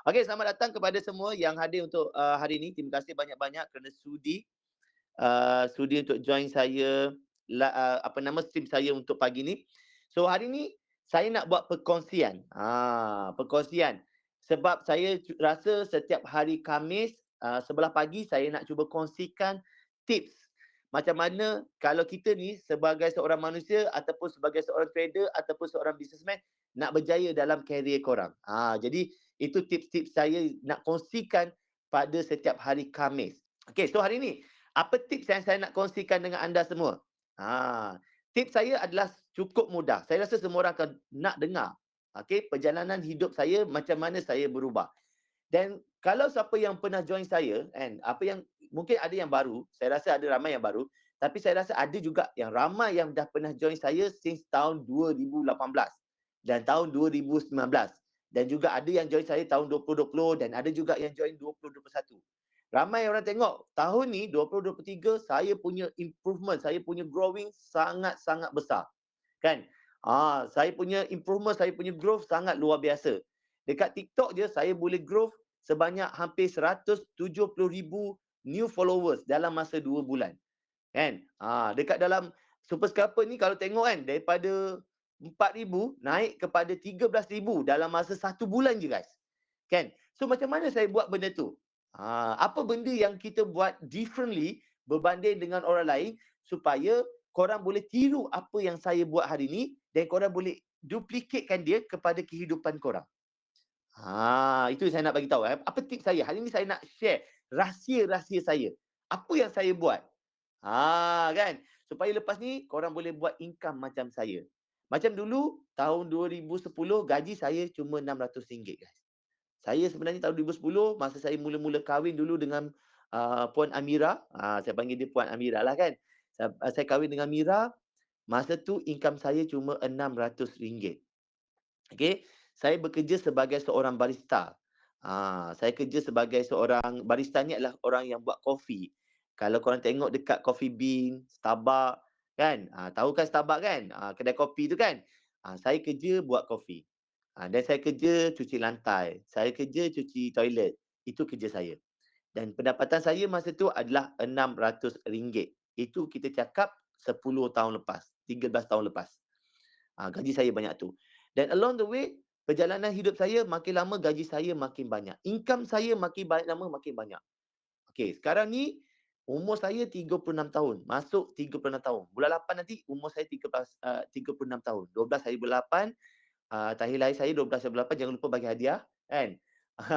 Okey, selamat datang kepada semua yang hadir untuk hari ini. Terima kasih banyak-banyak kerana sudi untuk join saya stream saya untuk pagi ni. So hari ni saya nak buat perkongsian. Perkongsian. Sebab saya rasa setiap hari Khamis sebelah pagi saya nak cuba kongsikan tips macam mana kalau kita ni sebagai seorang manusia ataupun sebagai seorang trader ataupun seorang businessman nak berjaya dalam karier korang. Jadi itu tips-tips saya nak kongsikan pada setiap hari Khamis. Okey, so hari ni apa tips yang saya nak kongsikan dengan anda semua? Tips saya adalah cukup mudah. Saya rasa semua orang akan nak dengar. Okey, perjalanan hidup saya macam mana saya berubah. Dan kalau siapa yang pernah join saya kan, apa yang mungkin ada yang baru, saya rasa ada ramai yang baru, tapi saya rasa ada juga yang ramai yang dah pernah join saya since tahun 2018 dan tahun 2019 dan juga ada yang join saya tahun 2020 dan ada juga yang join 2021. Ramai orang tengok tahun ni 2023 saya punya improvement, saya punya growing sangat-sangat besar. Kan? Saya punya improvement, saya punya growth sangat luar biasa. Dekat TikTok je saya boleh growth sebanyak hampir 170,000 new followers dalam masa 2 bulan. Kan? Dekat dalam Super Scalper ni kalau tengok kan daripada 4,000 naik kepada 13,000 dalam masa 1 bulan je guys. Kan? So macam mana saya buat benda tu? Apa benda yang kita buat differently berbanding dengan orang lain supaya korang boleh tiru apa yang saya buat hari ni dan korang boleh duplicatkan dia kepada kehidupan korang. Itu saya nak bagi tahu. Apa tips saya? Hari ni saya nak share rahsia-rahsia saya. Apa yang saya buat? Kan? Supaya lepas ni korang boleh buat income macam saya. Macam dulu tahun 2010 gaji saya cuma RM600 guys. Saya sebenarnya tahun 2010 masa saya mula-mula kahwin dulu dengan Puan Amira. Saya panggil dia Puan Amira lah kan. Saya kahwin dengan Mira. Masa tu income saya cuma RM600. Okey, saya bekerja sebagai seorang barista. Saya kerja sebagai seorang barista ni adalah orang yang buat kopi. Kalau korang tengok dekat Coffee Bean, Starbucks kan? Tahu kan Starbucks kan? Kedai kopi tu kan? Saya kerja buat kopi. Dan saya kerja cuci lantai. Saya kerja cuci toilet. Itu kerja saya. Dan pendapatan saya masa tu adalah RM600. Itu kita cakap 10 tahun lepas, 13 tahun lepas. Gaji saya banyak tu. Dan along the way, perjalanan hidup saya makin lama gaji saya makin banyak. Income saya makin banyak lama makin banyak. Okey, sekarang ni umur saya 36 tahun. Masuk 36 tahun. Bulan 8 nanti umur saya 36 tahun. 12 hari bulan 8, tarikh lahir saya 12 hari bulan 8. Jangan lupa bagi hadiah kan.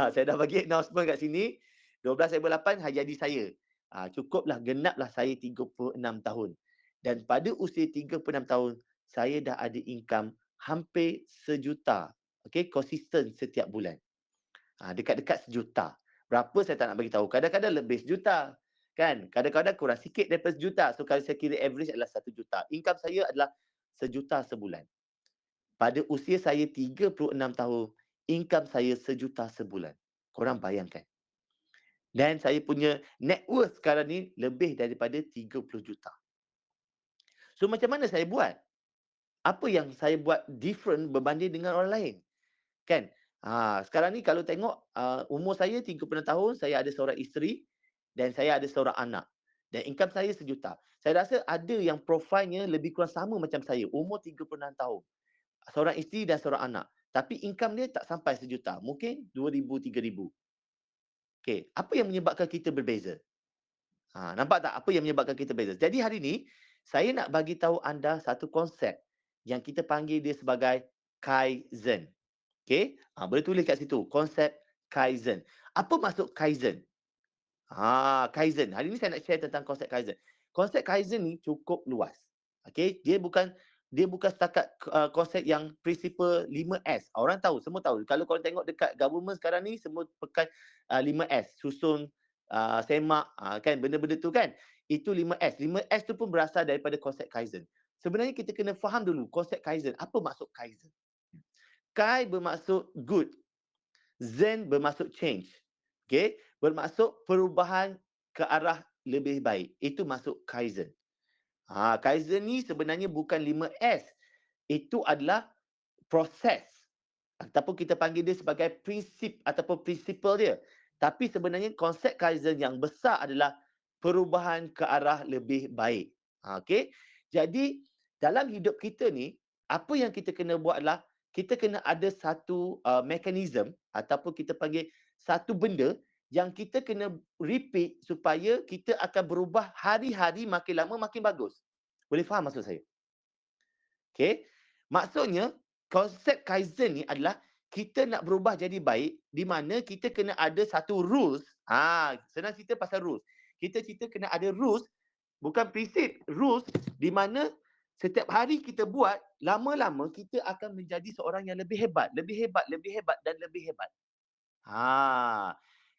Saya dah bagi announcement kat sini. 12 hari bulan 8 hari jadi saya. Cukuplah genaplah saya 36 tahun. Dan pada usia 36 tahun, saya dah ada income hampir sejuta. Okey, konsisten setiap bulan. Dekat-dekat sejuta. Berapa saya tak nak bagi tahu. Kadang-kadang lebih sejuta. Kan? Kadang-kadang kurang sikit daripada sejuta. So kalau saya kira average adalah 1 juta. Income saya adalah sejuta sebulan. Pada usia saya 36 tahun, income saya sejuta sebulan. Korang bayangkan. Dan saya punya net worth sekarang ni lebih daripada 30 juta. So macam mana saya buat? Apa yang saya buat different berbanding dengan orang lain? Kan? Sekarang ni kalau tengok umur saya 36 tahun, saya ada seorang isteri dan saya ada seorang anak. Dan income saya sejuta. Saya rasa ada yang profilnya lebih kurang sama macam saya, umur 36 tahun. Seorang isteri dan seorang anak. Tapi income dia tak sampai sejuta. Mungkin 2,000, 3,000. Okey, apa yang menyebabkan kita berbeza? Nampak tak apa yang menyebabkan kita berbeza? Jadi hari ni, saya nak bagi tahu anda satu konsep yang kita panggil dia sebagai Kaizen. Okey, boleh tulis kat situ, konsep Kaizen. Apa maksud Kaizen? Kaizen. Hari ni saya nak share tentang konsep Kaizen. Konsep Kaizen ni cukup luas. Okey, dia bukan setakat konsep yang prinsipal 5S. Orang tahu, semua tahu. Kalau korang tengok dekat government sekarang ni semua pekan 5S, susun, semak, kan benda-benda tu kan. Itu 5S. 5S tu pun berasal daripada konsep Kaizen. Sebenarnya kita kena faham dulu konsep Kaizen. Apa maksud Kaizen? Kai bermaksud good. Zen bermaksud change. Okey, bermaksud perubahan ke arah lebih baik. Itu maksud Kaizen. Kaizen ni sebenarnya bukan 5S. Itu adalah proses. ataupun kita panggil dia sebagai prinsip ataupun prinsipal dia. Tapi sebenarnya konsep Kaizen yang besar adalah perubahan ke arah lebih baik. Okey. Jadi dalam hidup kita ni, apa yang kita kena buat adalah kita kena ada satu mekanisme ataupun kita panggil satu benda yang kita kena repeat supaya kita akan berubah hari-hari makin lama makin bagus. Boleh faham maksud saya? Okey. Maksudnya konsep Kaizen ni adalah kita nak berubah jadi baik di mana kita kena ada satu rules. Senang cerita pasal rules. Kita kena ada rules, bukan prinsip, rules di mana setiap hari kita buat, lama-lama kita akan menjadi seorang yang lebih hebat, lebih hebat, lebih hebat dan lebih hebat.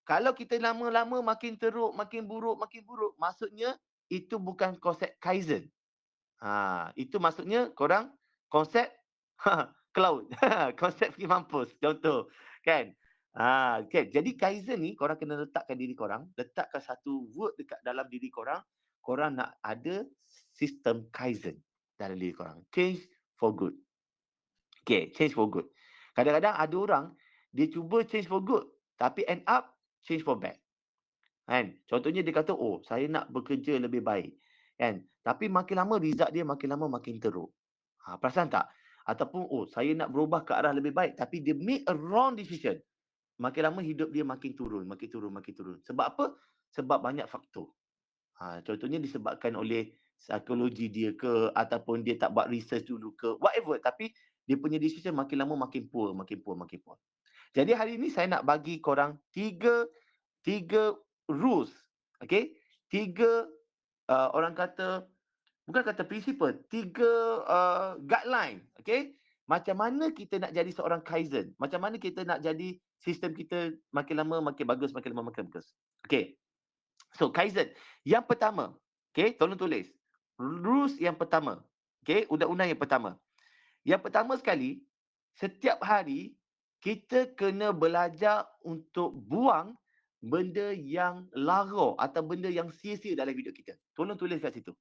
Kalau kita lama-lama makin teruk, makin buruk, maksudnya itu bukan konsep Kaizen. Itu maksudnya korang konsep cloud, konsep pergi mampus, contoh, kan? Kan? Jadi Kaizen ni korang kena letakkan diri korang, letakkan satu word dekat dalam diri korang, korang nak ada sistem Kaizen dalam diri korang. Change for good. Okay, change for good. Kadang-kadang ada orang, dia cuba change for good, tapi end up change for bad. Kan? Contohnya dia kata, oh saya nak bekerja lebih baik. Kan? Tapi makin lama result dia makin lama makin teruk. Perasan tak? Ataupun, oh saya nak berubah ke arah lebih baik, tapi dia make a wrong decision. Makin lama hidup dia makin turun, makin turun, makin turun. Sebab apa? Sebab banyak faktor. Contohnya disebabkan oleh psikologi dia ke, ataupun dia tak buat research dulu ke, whatever. Tapi dia punya decision makin lama makin poor, makin poor, makin poor. Jadi hari ini saya nak bagi korang tiga rules. Okay? Tiga orang kata, bukan kata prinsipal, tiga guideline. Okay? Macam mana kita nak jadi seorang Kaizen? Macam mana kita nak jadi sistem kita makin lama makin bagus, makin lama makin bagus. Okay. So, Kaizen. Yang pertama, okay, tolong tulis. Rules yang pertama. Okay, undang-undang yang pertama. Yang pertama sekali, setiap hari kita kena belajar untuk buang benda yang lara atau benda yang sia-sia dalam hidup kita. Tolong tulis kat situ.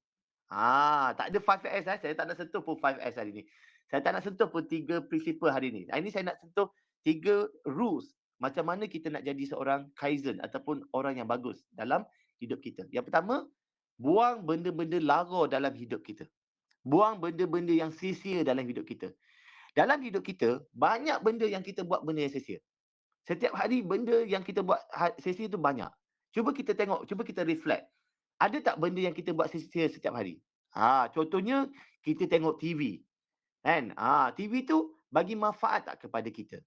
Tak ada 5S Saya tak nak sentuh pun 5S hari ni. Saya tak nak sentuh pun 3 prinsipal hari ni. Hari ni saya nak sentuh 3 rules. Macam mana kita nak jadi seorang Kaizen ataupun orang yang bagus dalam hidup kita. Yang pertama, buang benda-benda lara dalam hidup kita. Buang benda-benda yang sia-sia dalam hidup kita. Dalam hidup kita, banyak benda yang kita buat benda yang sia-sia. Setiap hari benda yang kita buat sia-sia tu banyak. Cuba kita tengok, cuba kita reflect. Ada tak benda yang kita buat sia-sia setiap hari? Contohnya kita tengok TV. Kan? TV tu bagi manfaat tak kepada kita?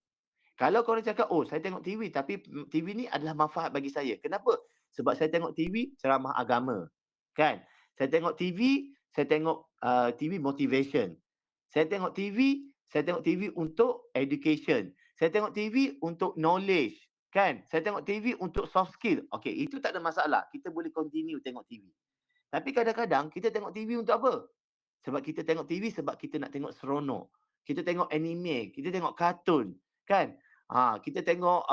Kalau korang cakap, oh saya tengok TV tapi TV ni adalah manfaat bagi saya. Kenapa? Sebab saya tengok TV ceramah agama. Kan? Saya tengok TV, saya tengok TV motivation. Saya tengok TV untuk education. Saya tengok TV untuk knowledge. Kan? Saya tengok TV untuk soft skill. Okey, itu tak ada masalah. Kita boleh continue tengok TV. Tapi kadang-kadang kita tengok TV untuk apa? Sebab kita tengok TV sebab kita nak tengok seronok. Kita tengok anime, kita tengok kartun, kan? Kita tengok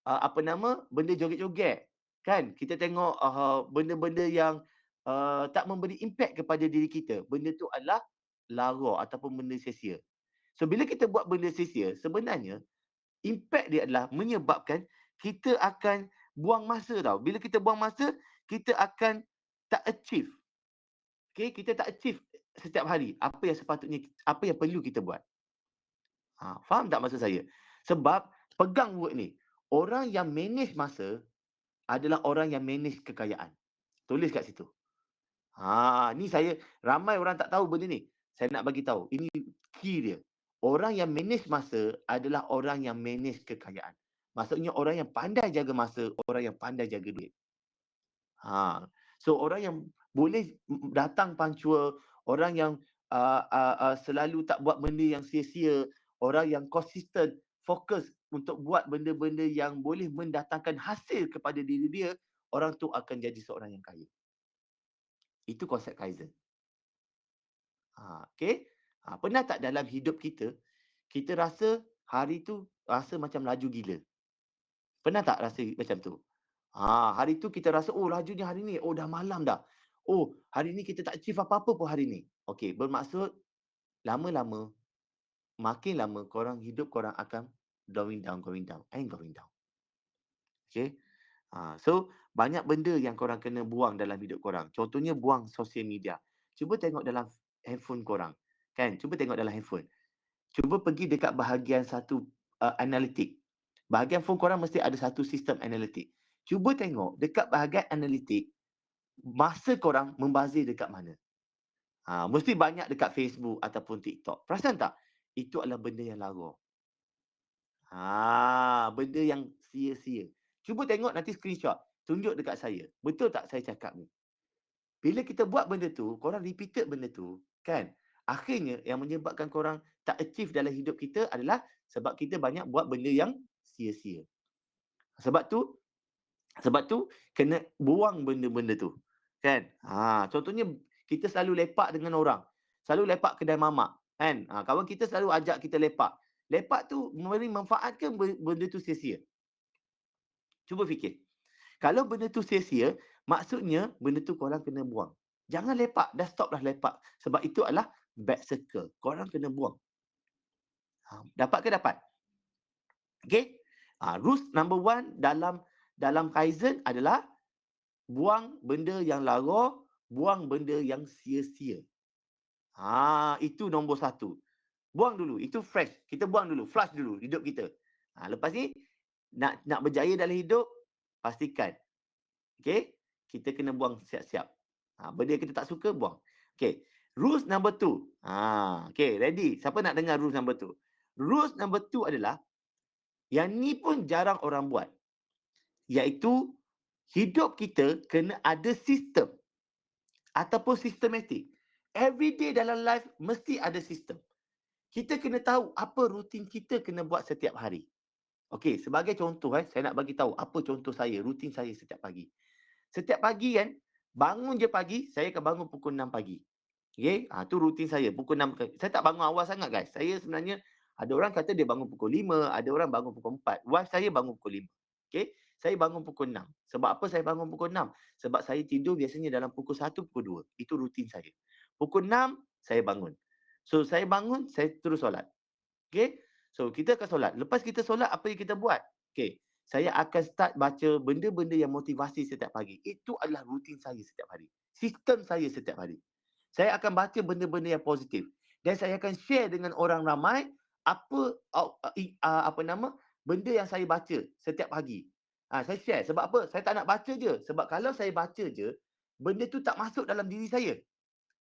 apa nama? Benda joget-joget, kan? Kita tengok benda-benda yang tak memberi impak kepada diri kita. Benda tu adalah lara ataupun benda sia-sia. So bila kita buat benda sia-sia, sebenarnya impak dia adalah menyebabkan kita akan buang masa tau. Bila kita buang masa, kita akan tak achieve. Okay, kita tak achieve setiap hari apa yang sepatutnya, apa yang perlu kita buat. Faham tak maksud saya? Sebab pegang word ni. Orang yang manage masa adalah orang yang manage kekayaan. Tulis kat situ. Ni saya, ramai orang tak tahu benda ni. Saya nak bagi tahu. Ini key dia. Orang yang manage masa adalah orang yang manage kekayaan. Maksudnya orang yang pandai jaga masa, orang yang pandai jaga duit. So orang yang boleh datang punctual, orang yang selalu tak buat benda yang sia-sia, orang yang konsisten, fokus untuk buat benda-benda yang boleh mendatangkan hasil kepada diri dia, orang tu akan jadi seorang yang kaya. Itu konsep Kaizen. Okay? Pernah tak dalam hidup kita, kita rasa hari tu rasa macam laju gila? Pernah tak rasa macam tu? Hari tu kita rasa, oh lajunya hari ni, oh dah malam dah. Oh, hari ni kita tak achieve apa-apa pun hari ni. Okey, bermaksud lama-lama makin lama hidup korang akan going down and going down. Okay. So, banyak benda yang korang kena buang dalam hidup korang. Contohnya buang sosial media. Cuba tengok dalam handphone korang. Kan? Cuba tengok dalam handphone. Cuba pergi dekat bahagian satu analitik. Bahagian phone korang mesti ada satu sistem analitik. Cuba tengok dekat bahagian analitik, masa korang membazir dekat mana. Mesti banyak dekat Facebook ataupun TikTok. Perasan tak? Itu adalah benda yang lara. Benda yang sia-sia. Cuba tengok nanti screenshot. Tunjuk dekat saya. Betul tak saya cakap ni? Bila kita buat benda tu, korang repeated benda tu, kan? Akhirnya yang menyebabkan korang tak achieve dalam hidup kita adalah sebab kita banyak buat benda yang sia-sia. Sebab tu kena buang benda-benda tu. Kan? Contohnya kita selalu lepak dengan orang. Selalu lepak kedai mamak. Kan? Kawan kita selalu ajak kita lepak. Lepak tu memberi manfaat ke benda tu sia-sia? Cuba fikir. Kalau benda tu sia-sia, maksudnya benda tu korang kena buang. Jangan lepak. Dah stop dah lepak. Sebab itu adalah bad circle. Korang kena buang. Dapat ke dapat? Okay? Rules number 1 dalam Kaizen adalah buang benda yang lara, buang benda yang sia-sia. Itu nombor 1. Buang dulu. Itu fresh. Kita buang dulu. Flush dulu hidup kita. Lepas ni, nak berjaya dalam hidup, pastikan. Okay? Kita kena buang siap-siap. Benda yang kita tak suka, buang. Okay. Rules number 2. Okay, ready? Siapa nak dengar rules number 2? Rules number 2 adalah, yang ni pun jarang orang buat. Iaitu, hidup kita kena ada sistem. Ataupun sistematik. Every day dalam life, mesti ada sistem. Kita kena tahu apa rutin kita kena buat setiap hari. Okey, sebagai contoh, saya nak bagi tahu apa contoh saya, rutin saya setiap pagi. Setiap pagi kan, bangun je pagi, saya akan bangun pukul 6 pagi. Okey, tu rutin saya, pukul 6. Saya tak bangun awal sangat guys. Saya sebenarnya, ada orang kata dia bangun pukul 5, ada orang bangun pukul 4. Wife saya bangun pukul 5. Okey, saya bangun pukul 6. Sebab apa saya bangun pukul 6? Sebab saya tidur biasanya dalam pukul 1, pukul 2. Itu rutin saya. Pukul 6, saya bangun. So, saya bangun, saya terus solat. Okey, so kita akan solat. Lepas kita solat, apa yang kita buat? Okey, saya akan start baca benda-benda yang motivasi setiap pagi. Itu adalah rutin saya setiap hari. Sistem saya setiap hari. Saya akan baca benda-benda yang positif. Dan saya akan share dengan orang ramai benda yang saya baca setiap pagi. Saya share. Sebab apa? Saya tak nak baca je. Sebab kalau saya baca je, benda tu tak masuk dalam diri saya.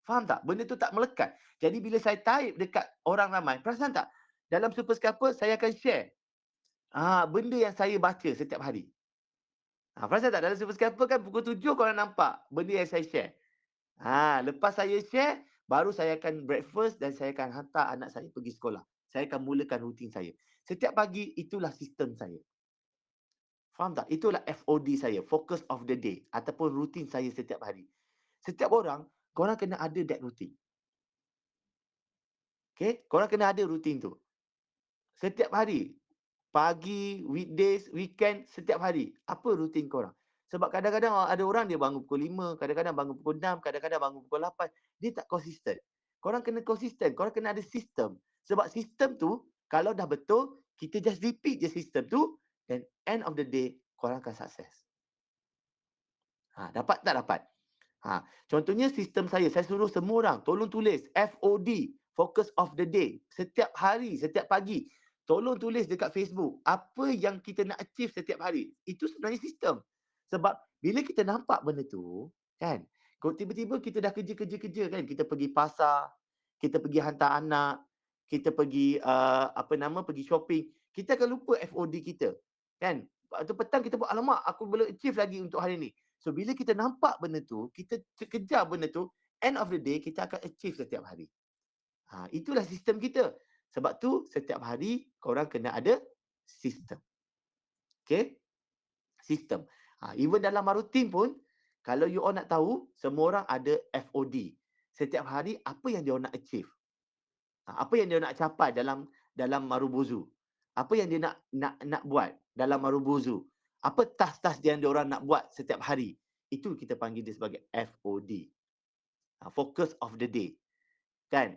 Faham tak? Benda tu tak melekat. Jadi bila saya type dekat orang ramai, perasan tak? Dalam Super Scalper, saya akan share benda yang saya baca setiap hari. Perasan tak? Dalam Super Scalper kan pukul 7 korang nampak benda yang saya share. Lepas saya share, baru saya akan breakfast dan saya akan hantar anak saya pergi sekolah. Saya akan mulakan rutin saya. Setiap pagi, itulah sistem saya. Faham tak? Itulah FOD saya, focus of the day. Ataupun rutin saya setiap hari. Setiap orang, korang kena ada that routine. Okay? Korang kena ada rutin tu. Setiap hari. Pagi, weekdays, weekend, setiap hari. Apa rutin korang? Sebab kadang-kadang ada orang dia bangun pukul 5, kadang-kadang bangun pukul 6, kadang-kadang bangun pukul 8. Dia tak konsisten. Korang kena konsisten. Korang kena ada sistem. Sebab sistem tu, kalau dah betul, kita just repeat je sistem tu, then end of the day, korang akan sukses. Dapat tak dapat? Contohnya sistem saya suruh semua orang tolong tulis FOD, focus of the day. Setiap hari, setiap pagi. Tolong tulis dekat Facebook apa yang kita nak achieve setiap hari. Itu sebenarnya sistem. Sebab bila kita nampak benda tu, kan, tiba-tiba kita dah kerja kan, kita pergi pasar, kita pergi hantar anak, kita pergi pergi shopping, kita akan lupa FOD kita. Kan? Waktu petang kita buat, alamak, aku belum achieve lagi untuk hari ni. So bila kita nampak benda tu, kita kejar benda tu, end of the day kita akan achieve setiap hari. Itulah sistem kita. Sebab tu setiap hari korang kena ada sistem. Okay? Sistem. Even dalam rutin pun, kalau you all nak tahu, semua orang ada FOD. Setiap hari apa yang dia nak achieve. Apa yang dia nak capai dalam Marubozu. Apa yang dia nak buat dalam Marubozu. Apa task-task yang dia orang nak buat setiap hari. Itu kita panggil dia sebagai FOD. Focus of the day. Kan?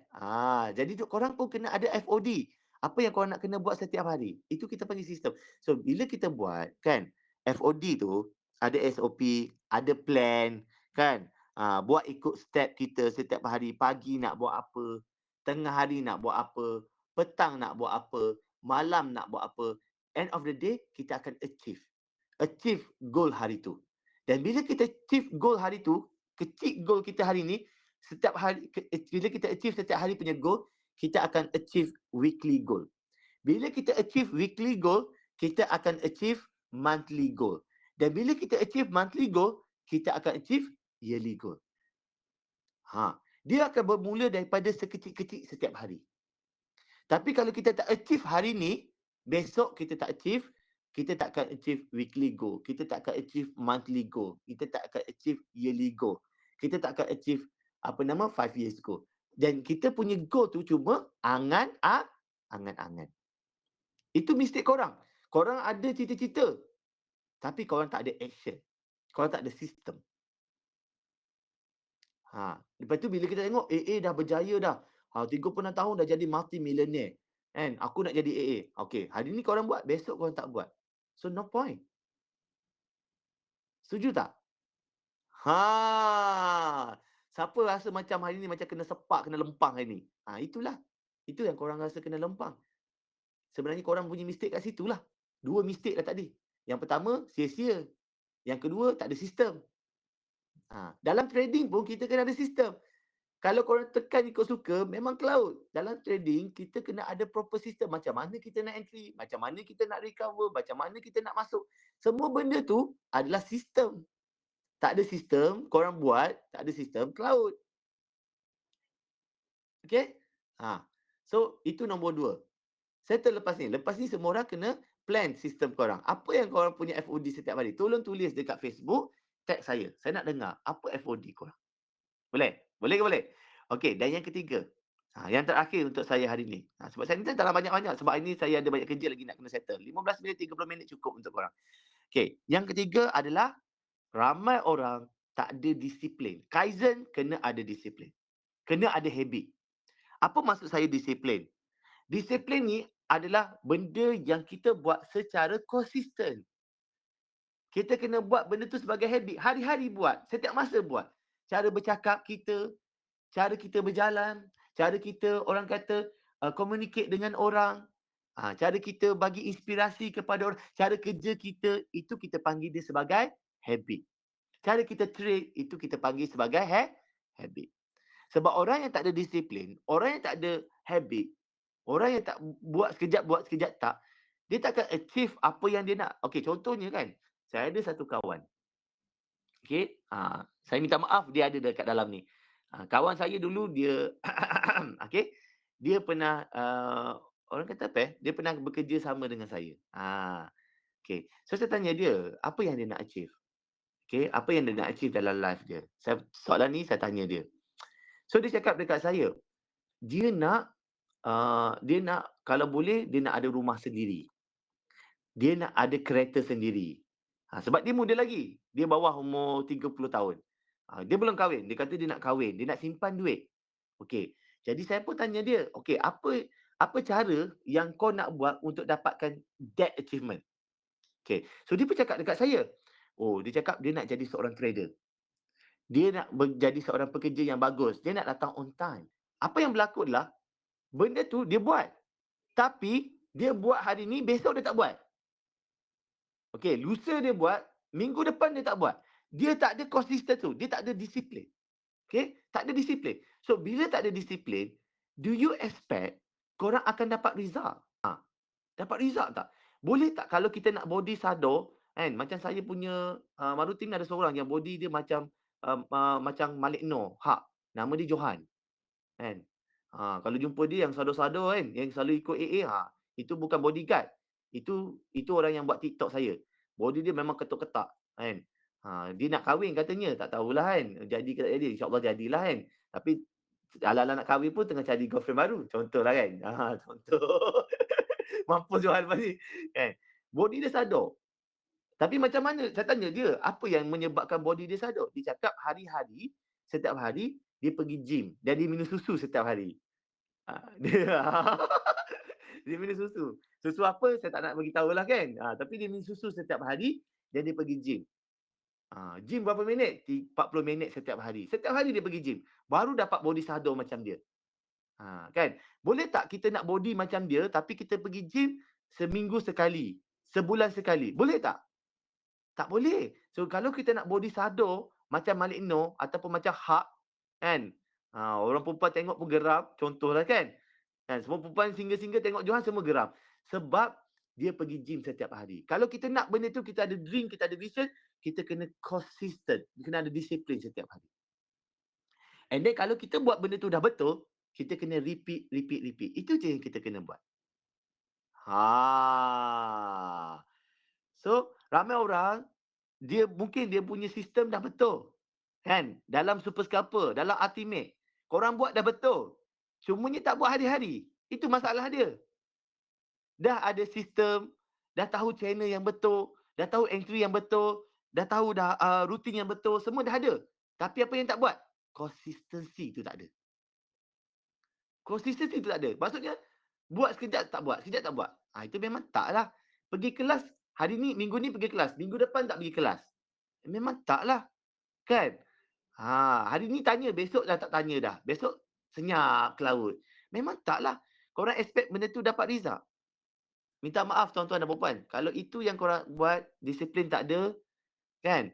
Jadi korang pun kena ada FOD. Apa yang korang nak kena buat setiap hari. Itu kita panggil sistem. So, bila kita buat kan, FOD tu ada SOP, ada plan kan. Buat ikut step kita setiap hari. Pagi nak buat apa, tengah hari nak buat apa, petang nak buat apa, malam nak buat apa. End of the day, kita akan achieve. Achieve goal hari tu. Dan bila kita achieve goal hari tu, kecil goal kita hari ni, setiap hari bila kita achieve setiap hari punya goal, kita akan achieve weekly goal. Bila kita achieve weekly goal, kita akan achieve monthly goal. Dan bila kita achieve monthly goal, kita akan achieve yearly goal. Dia akan bermula daripada sekecil-kecil setiap hari. Tapi kalau kita tak achieve hari ni, besok kita tak achieve, kita tak akan achieve weekly goal. Kita tak akan achieve monthly goal. Kita tak akan achieve yearly goal. Kita tak akan achieve 5 years goal. Dan kita punya goal tu cuma angan-angan. Itu mistake korang. Korang ada cita-cita, tapi korang tak ada action. Korang tak ada sistem. Lepas tu bila kita tengok AA dah berjaya dah. 36 tahun dah jadi multi-millionaire. Kan? Aku nak jadi AA. Okay, hari ni korang buat, besok korang tak buat. So no point. Setuju tak? Siapa rasa macam hari ni macam kena sepak, kena lempang hari ni? Itulah. Itu yang korang rasa kena lempang. Sebenarnya korang punya mistake kat situ lah. 2 mistake dah tadi. Yang pertama, sia-sia. Yang kedua, tak ada sistem. Dalam trading pun kita kena ada sistem. Kalau korang tekan ikut suka, memang cloud. Dalam trading, kita kena ada proper system. Macam mana kita nak entry, macam mana kita nak recover, macam mana kita nak masuk. Semua benda tu adalah sistem. Tak ada sistem, korang buat, tak ada sistem, cloud. Okay? So, itu nombor 2. Settle lepas ni. Lepas ni semua orang kena plan sistem korang. Apa yang korang punya FOD setiap hari? Tolong tulis dekat Facebook, tag saya. Saya nak dengar apa FOD korang. Boleh? Boleh ke boleh? Okey, dan yang ketiga. Yang terakhir untuk saya hari ni. Sebab saya ni tak dalam banyak-banyak. Sebab hari ni saya ada banyak kerja lagi nak kena settle. 15 minit, 30 minit cukup untuk korang. Okey, yang ketiga adalah ramai orang tak ada disiplin. Kaizen kena ada disiplin. Kena ada habit. Apa maksud saya disiplin? Disiplin ni adalah benda yang kita buat secara konsisten. Kita kena buat benda tu sebagai habit. Hari-hari buat. Setiap masa buat. Cara bercakap kita, cara kita berjalan, cara kita orang kata communicate dengan orang, cara kita bagi inspirasi kepada orang, cara kerja kita, itu kita panggil dia sebagai habit. Cara kita trade, itu kita panggil sebagai habit. Sebab orang yang tak ada disiplin, orang yang tak ada habit, orang yang tak buat sekejap tak, dia tak akan achieve apa yang dia nak. Okey, contohnya kan, saya ada satu kawan. Okey, saya minta maaf dia ada dekat dalam ni. Kawan saya dulu dia okey, dia pernah orang kata apa dia pernah bekerja sama dengan saya. Okey. So saya tanya dia, apa yang dia nak achieve? Okey, apa yang dia nak achieve dalam life dia? Soalan ni saya tanya dia. So dia cakap dekat saya, dia nak kalau boleh dia nak ada rumah sendiri. Dia nak ada kereta sendiri. Sebab dia muda lagi. Dia bawah umur 30 tahun. Dia belum kahwin. Dia kata dia nak kahwin. Dia nak simpan duit. Okey. Jadi saya pun tanya dia, okey, apa cara yang kau nak buat untuk dapatkan that achievement? Okey. So dia pun cakap dekat saya. Dia cakap dia nak jadi seorang trader. Dia nak jadi seorang pekerja yang bagus. Dia nak datang on time. Apa yang berlaku adalah benda tu dia buat. Tapi dia buat hari ni, besok dia tak buat. Okey, lusa dia buat, minggu depan dia tak buat. Dia tak ada konsisten tu. Dia tak ada disiplin. Okey, tak ada disiplin. So, bila tak ada disiplin, do you expect korang akan dapat result? Dapat result tak? Boleh tak kalau kita nak body sado, kan? Macam saya punya Marutim ada seorang yang body dia macam macam Malik Noor. Nama dia Johan. Kan? Kalau jumpa dia yang sado-sado kan, yang selalu ikut AA, itu bukan bodyguard. Itu orang yang buat TikTok saya. Body dia memang ketuk-ketak kan. Dia nak kahwin katanya, tak tahulah kan. Jadi ke tak jadi, insya-Allah jadilah kan. Tapi ala-ala nak kahwin pun tengah cari girlfriend baru. Contohlah kan. Contoh. Mampus Johan lepas ni. Kan. Body dia sado. Tapi macam mana? Saya tanya dia, apa yang menyebabkan body dia sado? Dia cakap hari-hari, setiap hari, dia pergi gym dan dia minum susu setiap hari. Dia dia minum susu. Susu apa saya tak nak bagi tahu lah kan. Tapi dia minum susu setiap hari dan dia pergi gym. Gym berapa minit? 40 minit setiap hari. Setiap hari dia pergi gym. Baru dapat body shadow macam dia. Kan? Boleh tak kita nak body macam dia tapi kita pergi gym seminggu sekali, sebulan sekali? Boleh tak? Tak boleh. So kalau kita nak body shadow macam Malik Noor ataupun macam Haq, kan? Orang perempuan tengok pun geram, contohlah kan? Semua perempuan single-single tengok Johan semua geram. Sebab dia pergi gym setiap hari. Kalau kita nak benda tu, kita ada dream, kita ada vision, kita kena consistent. Kena ada disiplin setiap hari. And then kalau kita buat benda tu dah betul, kita kena repeat. Itu je yang kita kena buat. So, ramai orang, mungkin dia punya sistem dah betul. Kan? Dalam Super Scalper, dalam Ultimate. Korang buat dah betul. Cumanya tak buat hari-hari. Itu masalah dia. Dah ada sistem, dah tahu channel yang betul, dah tahu entry yang betul, dah tahu dah rutin yang betul, semua dah ada. Tapi apa yang tak buat? Consistency tu tak ada. Consistency tu tak ada. Maksudnya, buat sekejap tak buat, sekejap tak buat. Itu memang tak lah. Pergi kelas, hari ni, minggu ni pergi kelas, minggu depan tak pergi kelas. Memang tak lah. Kan? Hari ni tanya, besok dah tak tanya dah. Besok senyap ke laut. Memang tak lah. Korang expect benda tu dapat result. Minta maaf tuan-tuan dan puan-puan. Kalau itu yang korang buat, disiplin tak ada, kan?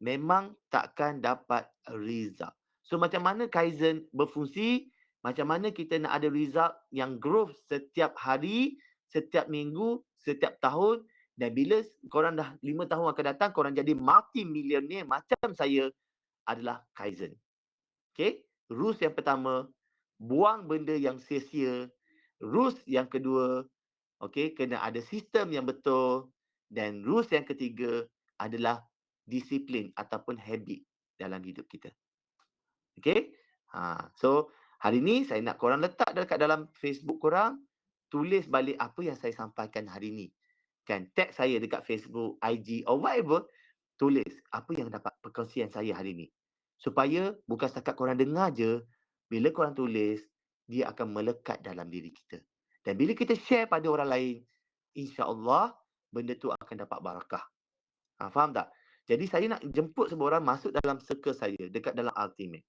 Memang takkan dapat result. So macam mana Kaizen berfungsi? Macam mana kita nak ada result yang growth setiap hari, setiap minggu, setiap tahun. Dan bila korang dah 5 tahun akan datang, korang jadi multi-millionaire macam saya, adalah Kaizen. Okay? Rules yang pertama, buang benda yang sia-sia. Rules yang kedua, kena ada sistem yang betul. Dan rules yang ketiga adalah disiplin ataupun habit dalam hidup kita. Okay? So, hari ni saya nak korang letak dekat dalam Facebook korang, tulis balik apa yang saya sampaikan hari ni. Kan? Tag saya dekat Facebook, IG or whatever, tulis apa yang dapat perkongsian saya hari ni. Supaya bukan setakat korang dengar je, bila korang tulis, dia akan melekat dalam diri kita. Dan bila kita share pada orang lain, insya-Allah benda tu akan dapat barakah. Faham tak? Jadi saya nak jemput semua orang masuk dalam circle saya, dekat dalam Ultimate.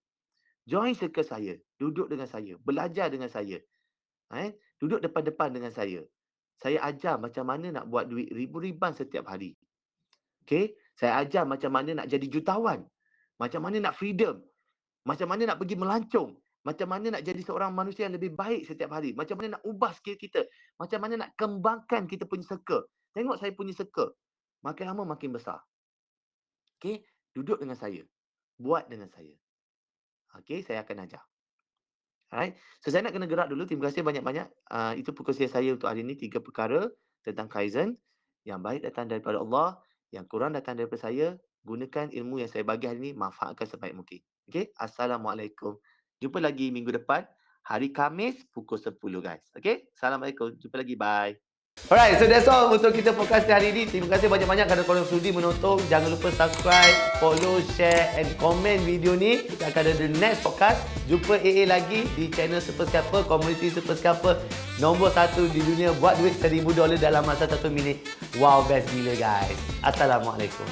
Join circle saya, duduk dengan saya, belajar dengan saya. Duduk depan-depan dengan saya. Saya ajar macam mana nak buat duit ribu-riban setiap hari. Okay? Saya ajar macam mana nak jadi jutawan. Macam mana nak freedom. Macam mana nak pergi melancong. Macam mana nak jadi seorang manusia yang lebih baik setiap hari. Macam mana nak ubah skill kita. Macam mana nak kembangkan kita punya circle. Tengok saya punya circle. Makin lama makin besar. Okay? Duduk dengan saya. Buat dengan saya. Okay? Saya akan ajar. Alright? So, saya nak kena gerak dulu. Terima kasih banyak-banyak. Itu perkongsian saya untuk hari ini. 3 perkara tentang Kaizen. Yang baik datang daripada Allah. Yang kurang datang daripada saya. Gunakan ilmu yang saya bagi hari ini. Manfaatkan sebaik mungkin. Okay? Assalamualaikum. Jumpa lagi minggu depan. Hari Khamis pukul 10 guys. Okay? Assalamualaikum. Jumpa lagi. Bye. Alright, so that's all untuk kita podcast hari ini. Terima kasih banyak-banyak kerana korang sudi menonton. Jangan lupa subscribe, follow, share and komen video ni. Kita akan ada the next podcast. Jumpa AA lagi di channel Super Scalper, community Super Scalper nombor 1 di dunia. Buat duit $1,000 dalam masa 1 minit. Wow, best gila guys. Assalamualaikum.